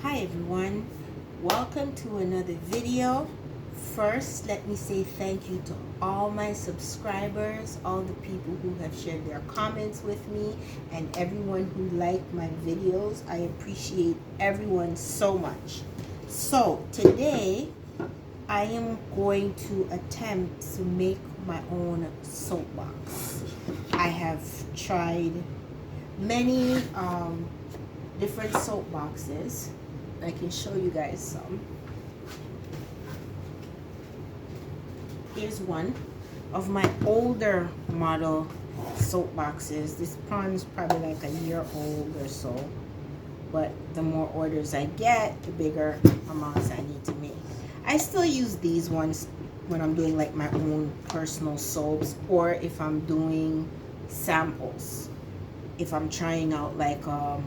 Hi everyone, welcome to another video. First, let me say thank you to all my subscribers, all the people who have shared their comments with me, and everyone who liked my videos. I appreciate everyone so much. So today I am going to attempt to make my own soapbox. I have tried many different soapboxes. I can show you guys some. Here's one of my older model soapboxes. This one's probably like a year old or so, but the more orders I get, the bigger amounts I need to make. I still use these ones when I'm doing like my own personal soaps, or if I'm doing samples, if I'm trying out like a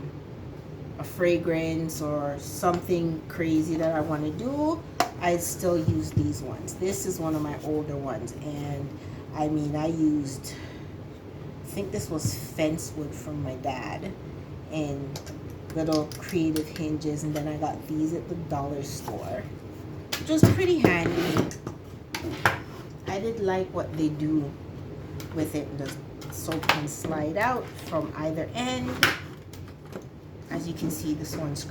fragrance or something crazy that I want to do, I still use these ones. This is one of my older ones, and I mean, I think this was fence wood from my dad, and little creative hinges, and then I got these at the dollar store, which was pretty handy. I did like what they do with it. The soap can slide out from either end. As you can see, this one's,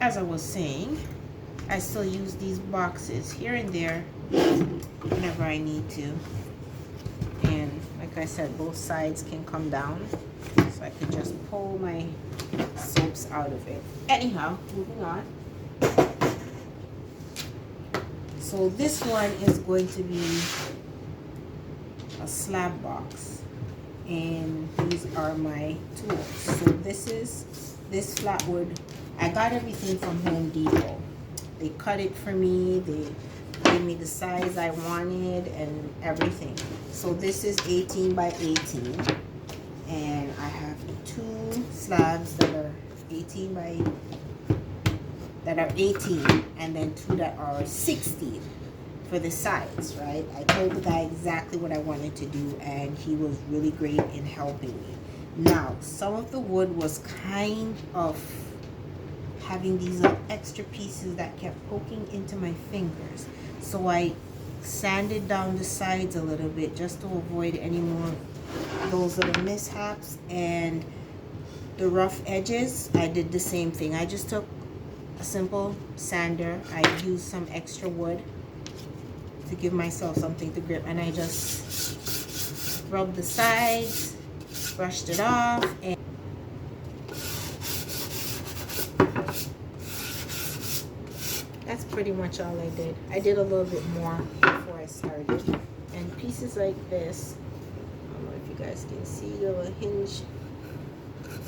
as I was saying, I still use these boxes here and there whenever I need to. And like I said, both sides can come down, so I can just pull my soaps out of it. Anyhow, moving on. So this one is going to be a slab box, and these are my tools. So this flatwood, I got everything from Home Depot. They cut it for me, they gave me the size I wanted and everything. So this is 18 by 18, and I have two slabs that are 18, and then two that are 16 for the sides, right? I told the guy exactly what I wanted to do, and he was really great in helping me. Now, some of the wood was kind of having these extra pieces that kept poking into my fingers, so I sanded down the sides a little bit just to avoid any more of those little mishaps. And the rough edges, I did the same thing. I just took a simple sander, I used some extra wood to give myself something to grip, and I just rubbed the sides, brushed it off, and that's pretty much all I did. I did a little bit more before I started. And pieces like this, I don't know if you guys can see the little hinge.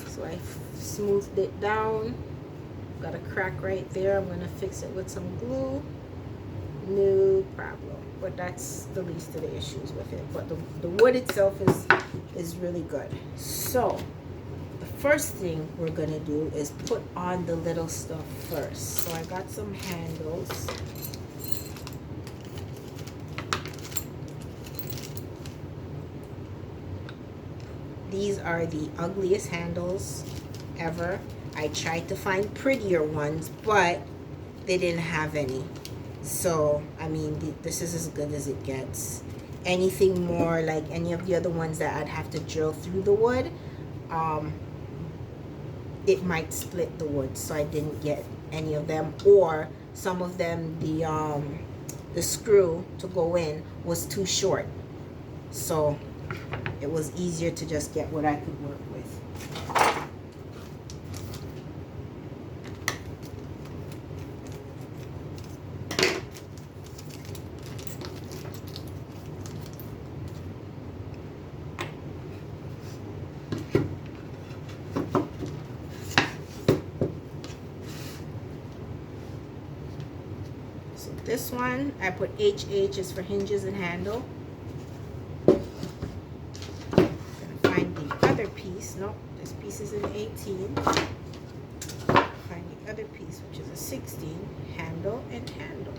So I smoothed it down. Got a crack right there. I'm gonna fix it with some glue. No problem. But that's the least of the issues with it. But the wood itself is really good. So the first thing we're gonna do is put on the little stuff first. So I got some handles. These are the ugliest handles ever. I tried to find prettier ones, but they didn't have any. So I mean, this is as good as it gets. Anything more like any of the other ones that I'd have to drill through the wood, it might split the wood, so I didn't get any of them. Or some of them, the screw to go in was too short, so it was easier to just get what I could work with. So this one, I put HH is for hinges and handle. I'm gonna find the other piece. Nope, this piece is an 18. Find the other piece, which is a 16, handle and handle.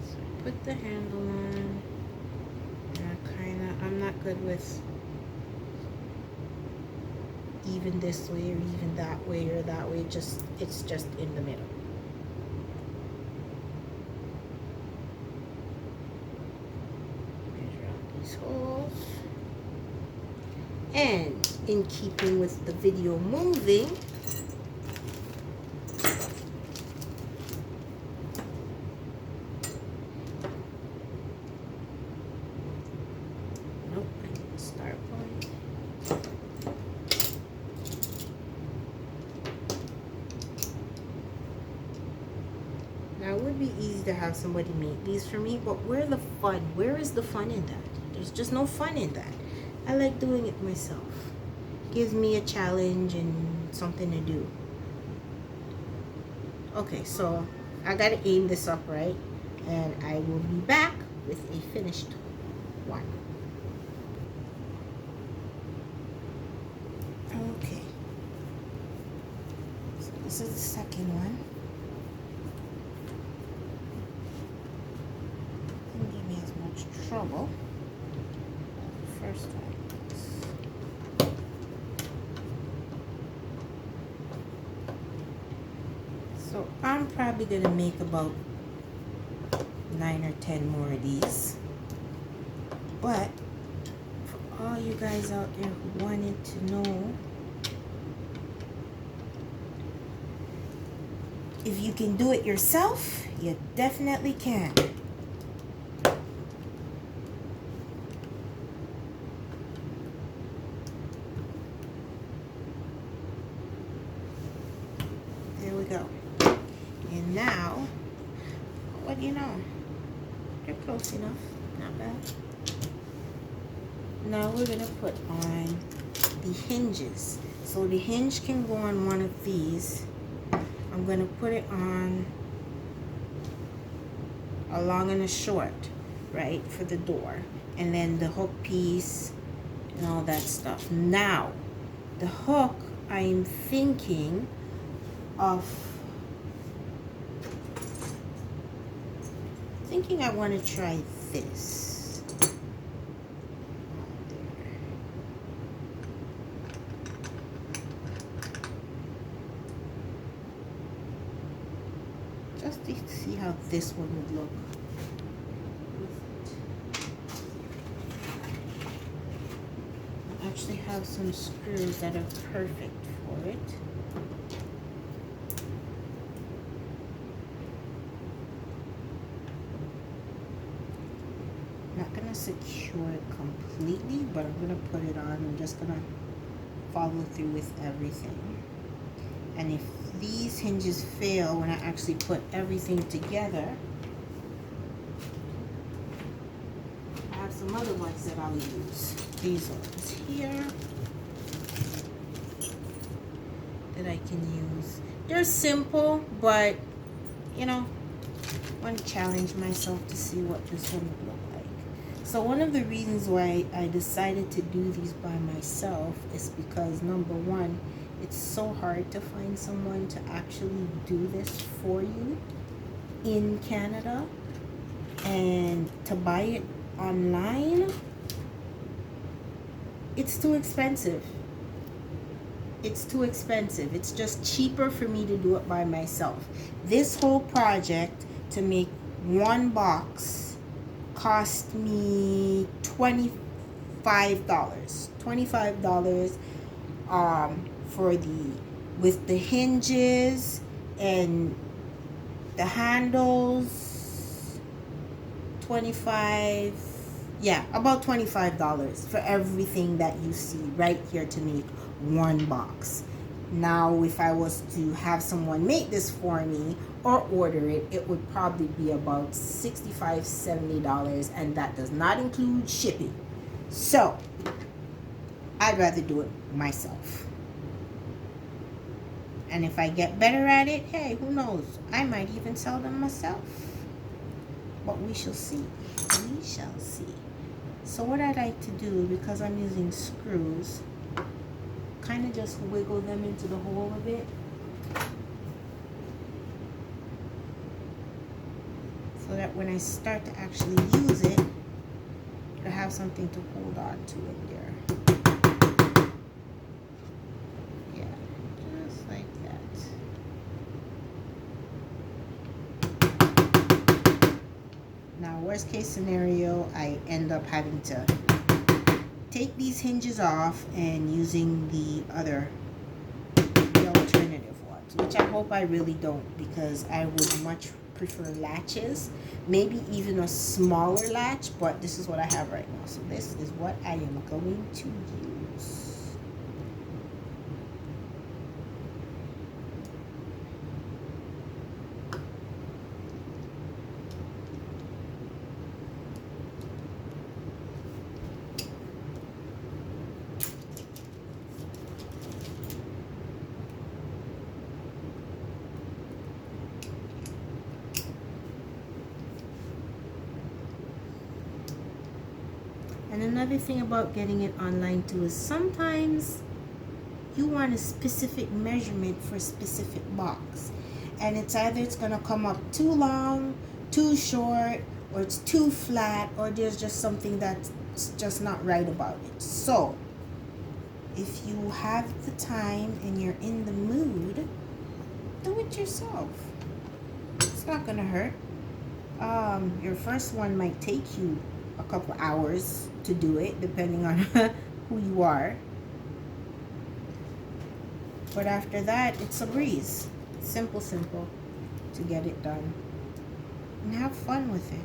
So put the handle on. good with even this way or even that way or that way. It's just in the middle. Measure out these holes. And in keeping with the video moving, nope, I need a start point. Now it would be easy to have somebody make these for me, but where the fun? Where is the fun in that? There's just no fun in that. I like doing it myself. Gives me a challenge and something to do. Okay, so I gotta aim this up right, and I will be back with a finished one. Okay, so this is the second one. Didn't give me as much trouble as the first one. So I'm probably gonna make about 9 or 10 more of these. But for all you guys out there who wanted to know if you can do it yourself, you definitely can. There we go. And now, what do you know? They're close enough. Not bad. Now we're going to put on the hinges. So the hinge can go on one of these. I'm going to put it on a long and a short, right, for the door. And then the hook piece and all that stuff. Now, the hook, I'm thinking of... I want to try this. Just to see how this one would look. I actually have some screws that are perfect for it. Secure it completely, but I'm gonna put it on. I'm just gonna follow through with everything. And if these hinges fail when I actually put everything together, I have some other ones that I'll use. These ones here that I can use. They're simple, but you know, I want to challenge myself to see what this one would look like. So one of the reasons why I decided to do these by myself is because, number one, it's so hard to find someone to actually do this for you in Canada, and to buy it online, it's too expensive. It's too expensive. It's just cheaper for me to do it by myself. This whole project to make one box cost me $25. $25 for with the hinges and the handles. 25, yeah, about $25 for everything that you see right here to make one box. Now, if I was to have someone make this for me or order it, it would probably be about $65, $70, and that does not include shipping. So, I'd rather do it myself. And if I get better at it, hey, who knows? I might even sell them myself. But we shall see. We shall see. So what I like to do, because I'm using screws, kind of just wiggle them into the hole a bit. So that when I start to actually use it, I have something to hold on to in there. Yeah, just like that. Now, worst case scenario, I end up having to take these hinges off and using the alternative ones, which I hope I really don't, because I would much prefer latches, maybe even a smaller latch, but this is what I have right now. So this is what I am going to use. And another thing about getting it online too is sometimes you want a specific measurement for a specific box. And it's either it's going to come up too long, too short, or it's too flat, or there's just something that's just not right about it. So, if you have the time and you're in the mood, do it yourself. It's not going to hurt. Your first one might take you a couple hours to do it, depending on who you are. But after that, it's a breeze. Simple to get it done. And have fun with it.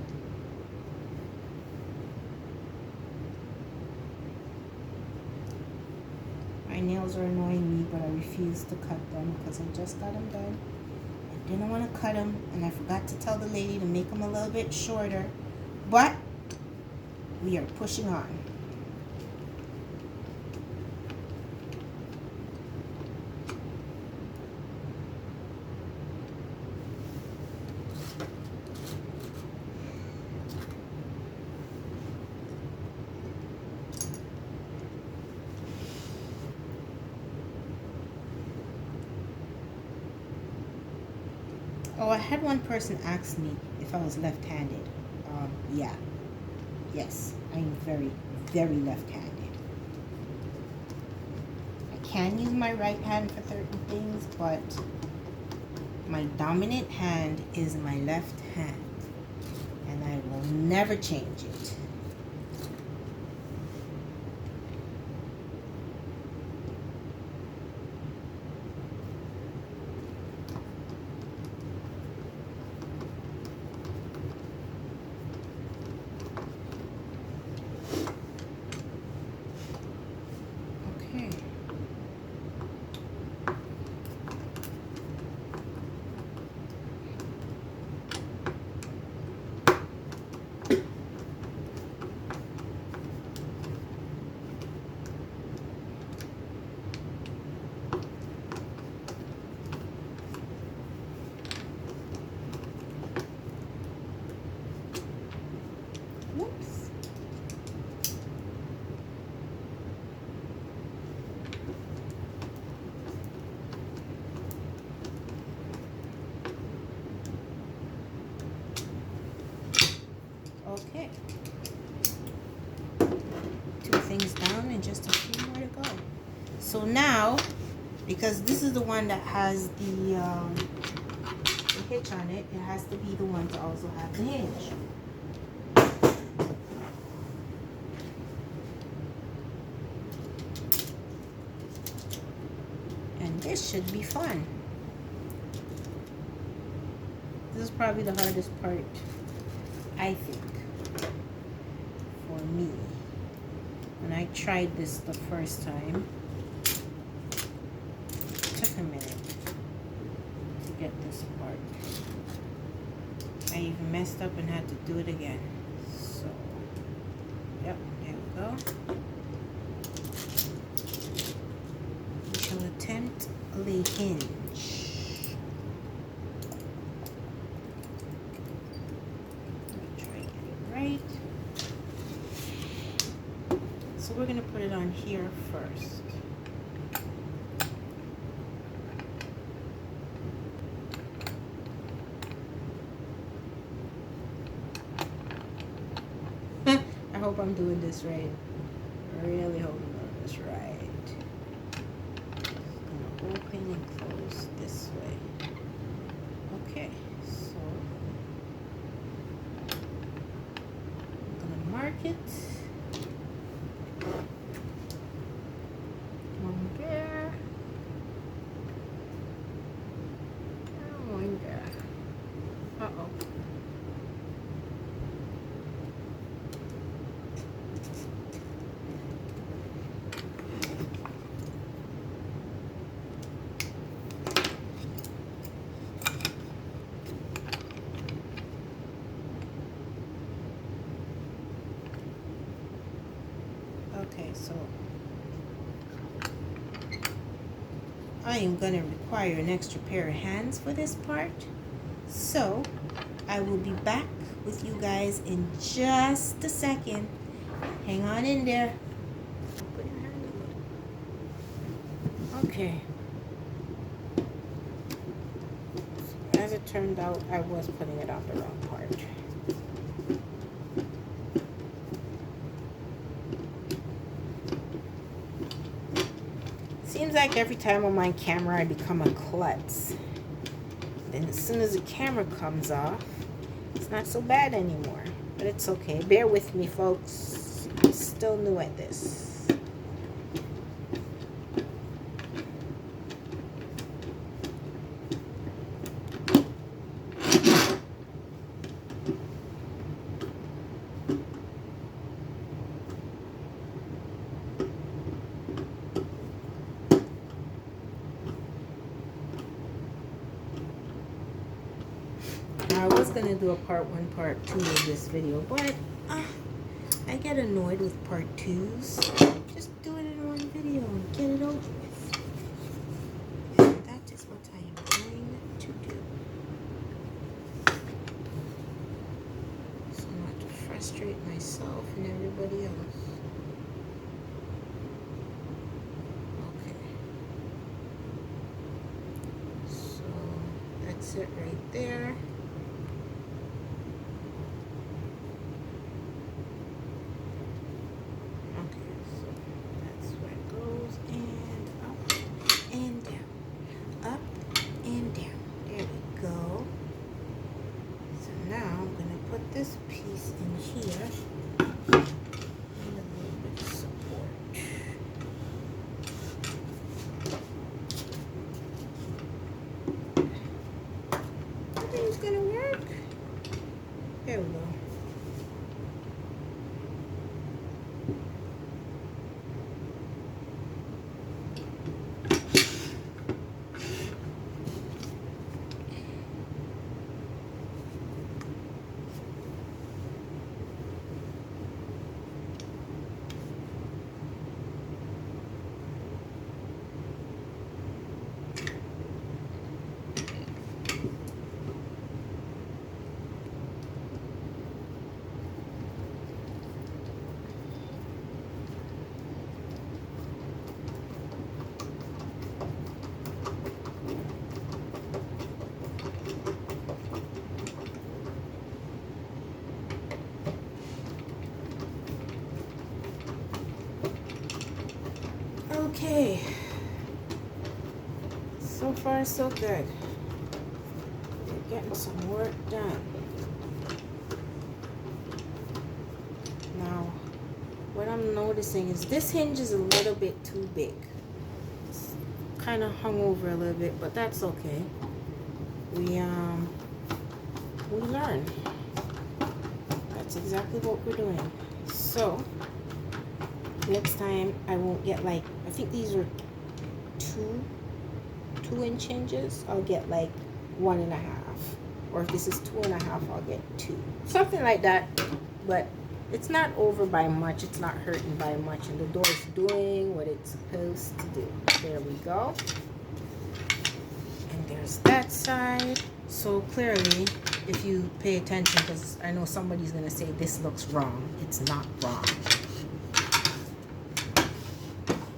My nails are annoying me, but I refuse to cut them because I just got them done. I didn't want to cut them, and I forgot to tell the lady to make them a little bit shorter. But we are pushing on. Oh, I had one person ask me if I was left-handed. Yeah. Yes, I am very, very left-handed. I can use my right hand for certain things, but my dominant hand is my left hand, and I will never change it. Whoops. Okay. 2 things down and just a few more to go. So now, because this is the one that has the hitch on it, it has to be the one to also have the hinge. And this should be fun. This is probably the hardest part, I think, for me. When I tried this the first time, it took a minute to get this part. I even messed up and had to do it again. So, yep, there we go. We shall attempt the hinge. Try get it right. So we're going to put it on here first. I hope I'm doing this right. I really hope I'm doing this right. I'm gonna open and close this way. Okay, so I'm gonna mark it. One there. And one there. Uh-oh. Okay, so I am going to require an extra pair of hands for this part. So I will be back with you guys in just a second. Hang on in there. Put your hand in there. Okay. As it turned out, I was putting it on the wrong part. Seems like every time I'm on camera, I become a klutz. Then as soon as the camera comes off, it's not so bad anymore. But it's okay. Bear with me, folks. I'm still new at this. I was going to do a part 1, part 2 of this video, but I get annoyed with part 2s. Just do it in one video and get it over with. And that is what I am going to do. So not to frustrate myself and everybody else. Okay. So that's it right there. This piece in here and a little bit of support. I think it's gonna work. There we go. Okay, so far so good. We're getting some work done. Now, what I'm noticing is this hinge is a little bit too big. It's kind of hung over a little bit, but that's okay. We learn. That's exactly what we're doing. So next time I won't get like, I think these are 2-inch hinges. I'll get like 1.5, or if this is 2.5, I'll get 2, something like that. But it's not over by much, it's not hurting by much, and the door's doing what it's supposed to do. There we go. And there's that side. So clearly, if you pay attention, because I know somebody's gonna say this looks wrong, it's not wrong.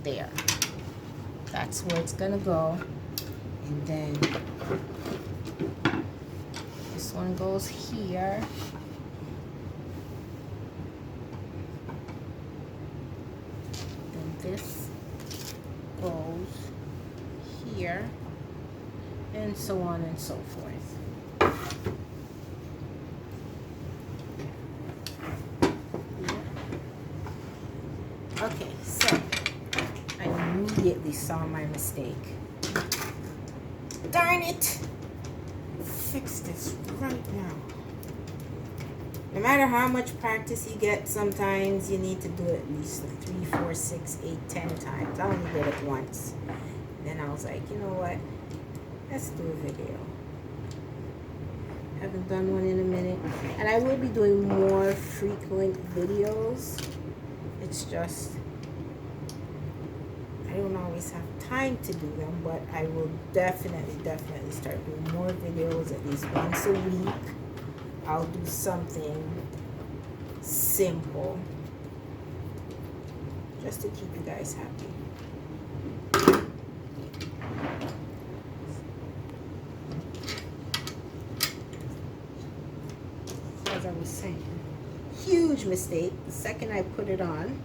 There, that's where it's gonna go. And then this one goes here. this goes here, and so on and so forth. Okay, so I immediately saw my mistake. Darn it! Fix this right now. No matter how much practice you get, sometimes you need to do it at least 3, 4, 6, 8, 10 times. I only did it once. Then I was like, you know what? Let's do a video. Haven't done one in a minute. And I will be doing more frequent videos. It's just, I don't always have time to do them, but I will definitely start doing more videos at least once a week. I'll do something simple just to keep you guys happy. As I was saying, huge mistake. The second I put it on,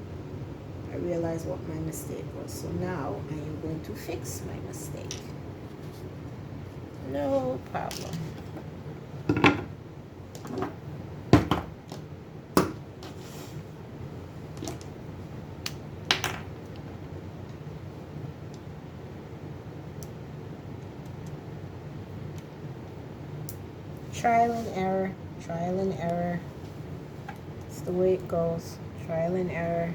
I realized what my mistake was. So now I am going to fix my mistake. No problem. Trial and error, trial and error. It's the way it goes. Trial and error.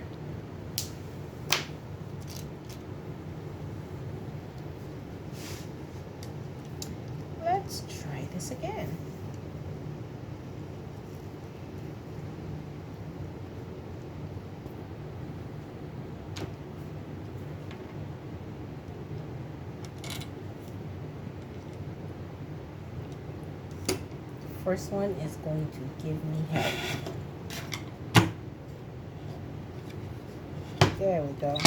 Let's try this again. First one is going to give me help. There we go.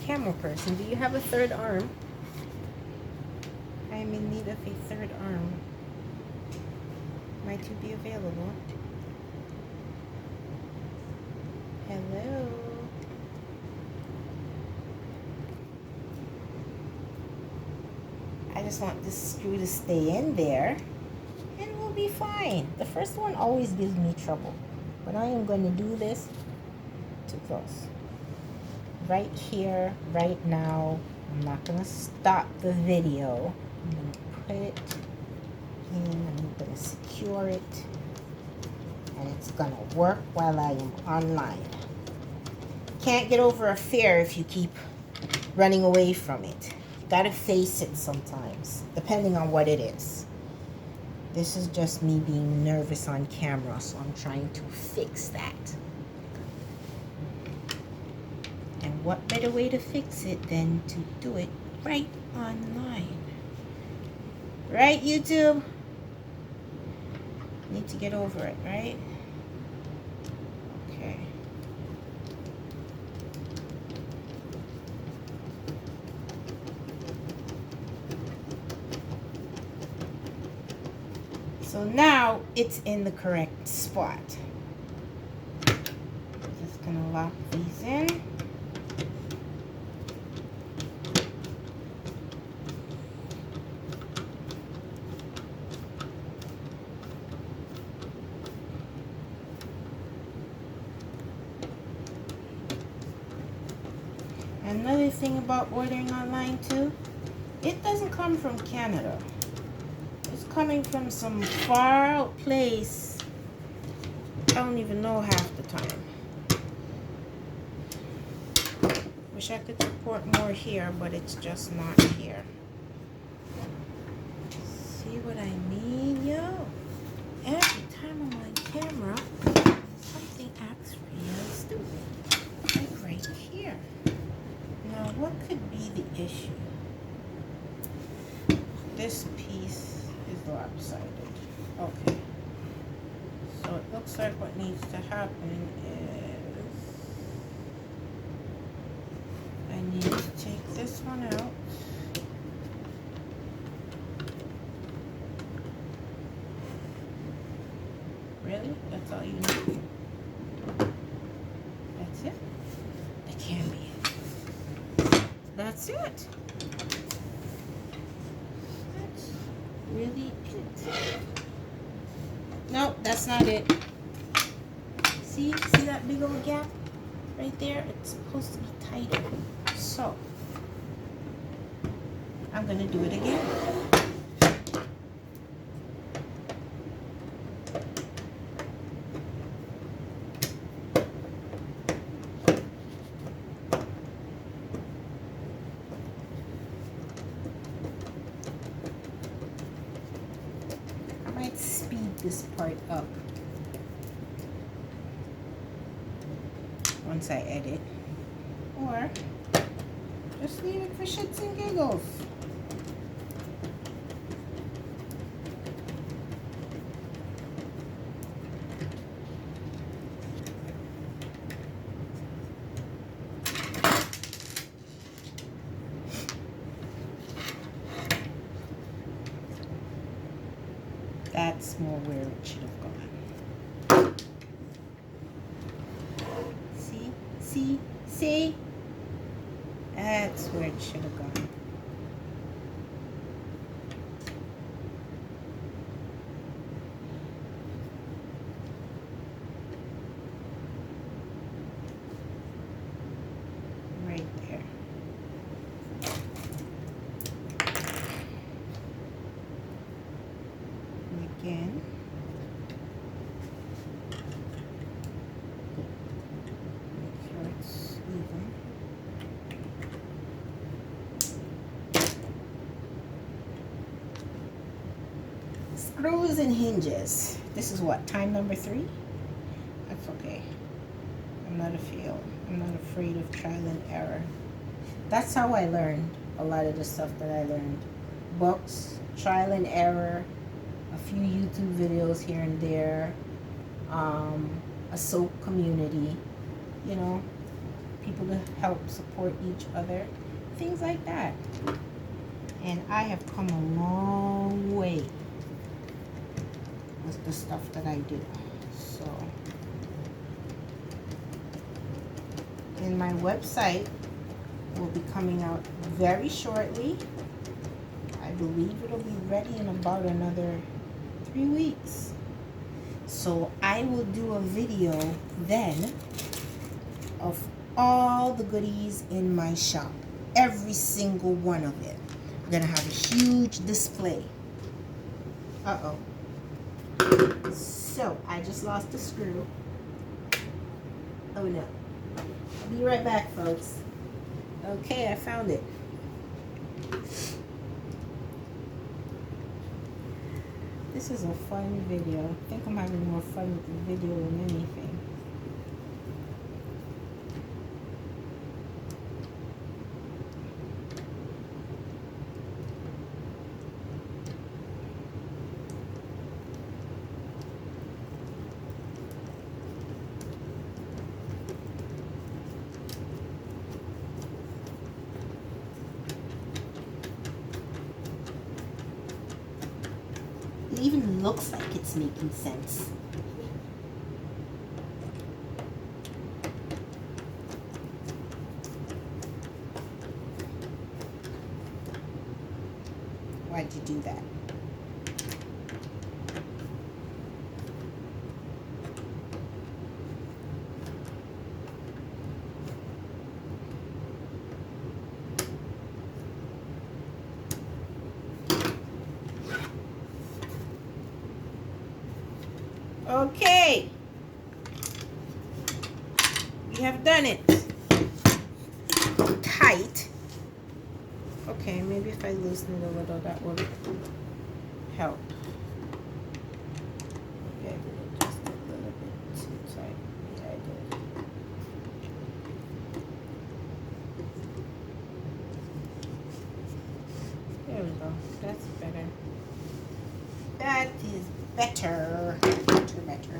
Camera person, do you have a third arm? I am in need of a third arm. Might you be available? Hello? I just want this screw to stay in there and we'll be fine. The first one always gives me trouble, but I am going to do this too close. Right here, right now. I'm not going to stop the video. I'm going to put it in, I'm going to secure it, and it's going to work while I am online. Can't get over a fear if you keep running away from it. Gotta face it sometimes, depending on what it is. This is just me being nervous on camera, so I'm trying to fix that. And what better way to fix it than to do it right online? Right, YouTube? Need to get over it, right? Okay. So now it's in the correct spot. Just gonna lock these in. Another thing about ordering online too, it doesn't come from Canada. It's coming from some far out place. I don't even know half the time. Wish I could support more here, but it's just not here. See what I mean, yo? Every time I'm on camera, something acts real stupid. Like right here. Now, what could be the issue? This piece is lopsided. Okay. So it looks like what needs to happen is I need to take this one out. Really? That's all you need? That's it? That can't be it. That's it. That's really it. Nope, that's not it. See that big old gap right there? It's supposed to be tighter. So, I'm going to do it again. I might speed this part up once I edit, or just leave it for shits and giggles. That's more where it should have gone. See? That's where it should have gone. Right there. And again. Make sure it's even. Screws and hinges. This is what, time number 3? That's okay. I'm not afraid of trial and error. That's how I learned a lot of the stuff that I learned. Books, trial and error, a few YouTube videos here and there, a soap community, you know, people to help support each other, things like that. And I have come a long way with the stuff that I do. So, and my website will be coming out very shortly. I believe it'll be ready in about another 3 weeks. So I will do a video then of all the goodies in my shop. Every single one of it. I'm gonna have a huge display. Uh-oh. So, I just lost a screw. Oh no. I'll be right back, folks. Okay, I found it. This is a fun video. I think I'm having more fun with the video than anything. It even looks like it's making sense. Why'd you do that? Okay, we have done it. Tight. Okay, maybe if I loosen it a little, that would help. Okay, I did it just a little bit too tight. Yeah, I did. There we go. That's better. That is better.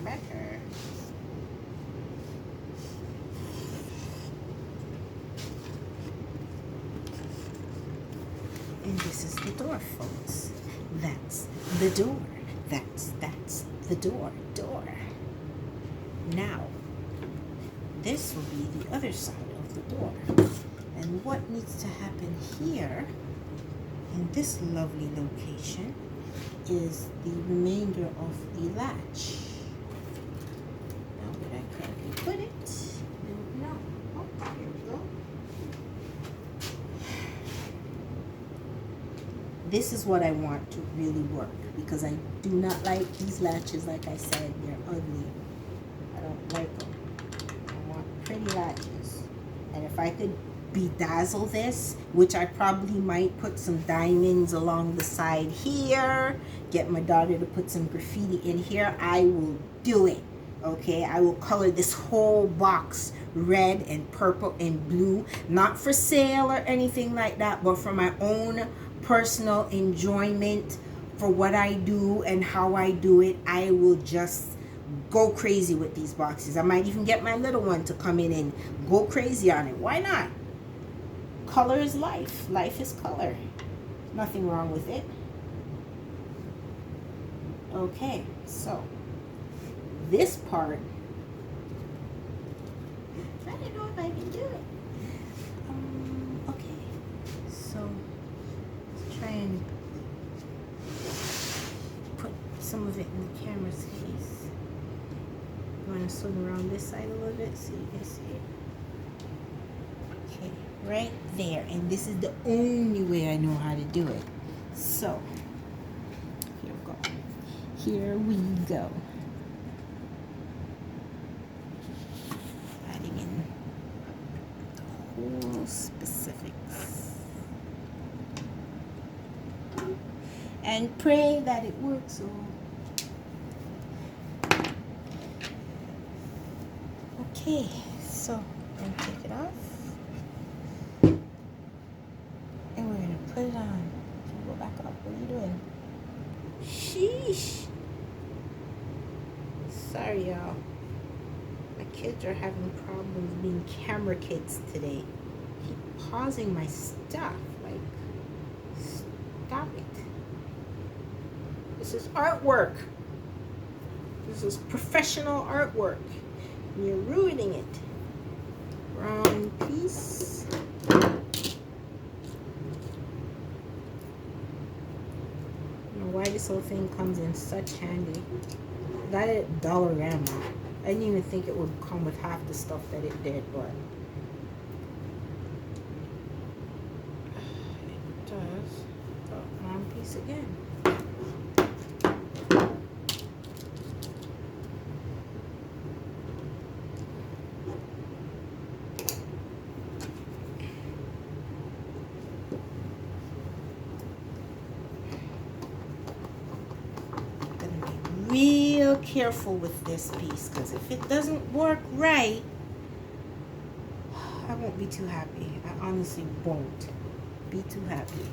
Better. And this is the door, folks. That's the door. That's the door. Now, this will be the other side of the door. And what needs to happen here, in this lovely location, is the remainder of the latch. Now, where I currently put it? No. Oh, here we go. This is what I want to really work, because I do not like these latches. Like I said, they're ugly. I don't like them. I want pretty latches. And if I could bedazzle this, which I probably might put some diamonds along the side here, get my daughter to put some graffiti in here, I will do it. Okay, I will color this whole box red and purple and blue, not for sale or anything like that, but for my own personal enjoyment, for what I do and how I do it. I will just go crazy with these boxes. I might even get my little one to come in and go crazy on it. Why not? Color is life. Life is color. Nothing wrong with it. Okay, so this part, I don't know if I can do it. Okay, so let's try and put some of it in the camera's face. I'm going to swing around this side a little bit so you can see it. Okay, right there. And this is the only way I know how to do it. So, here we go. Here we go. Adding in the whole specifics. And pray that it works. Okay, so I'm going to take it off. And we're going to put it on. Go back up. What are you doing? Sheesh. Sorry, y'all. My kids are having problems being camera kids today. Keep pausing my stuff. Like, stop it. This is artwork. This is professional artwork. You're ruining it. Wrong piece. I don't know why this whole thing comes in such handy. Got it at Dollarama. I didn't even think it would come with half the stuff that it did, but it does. Oh, wrong piece again. Real careful with this piece, because if it doesn't work right, I won't be too happy. I honestly won't be too happy.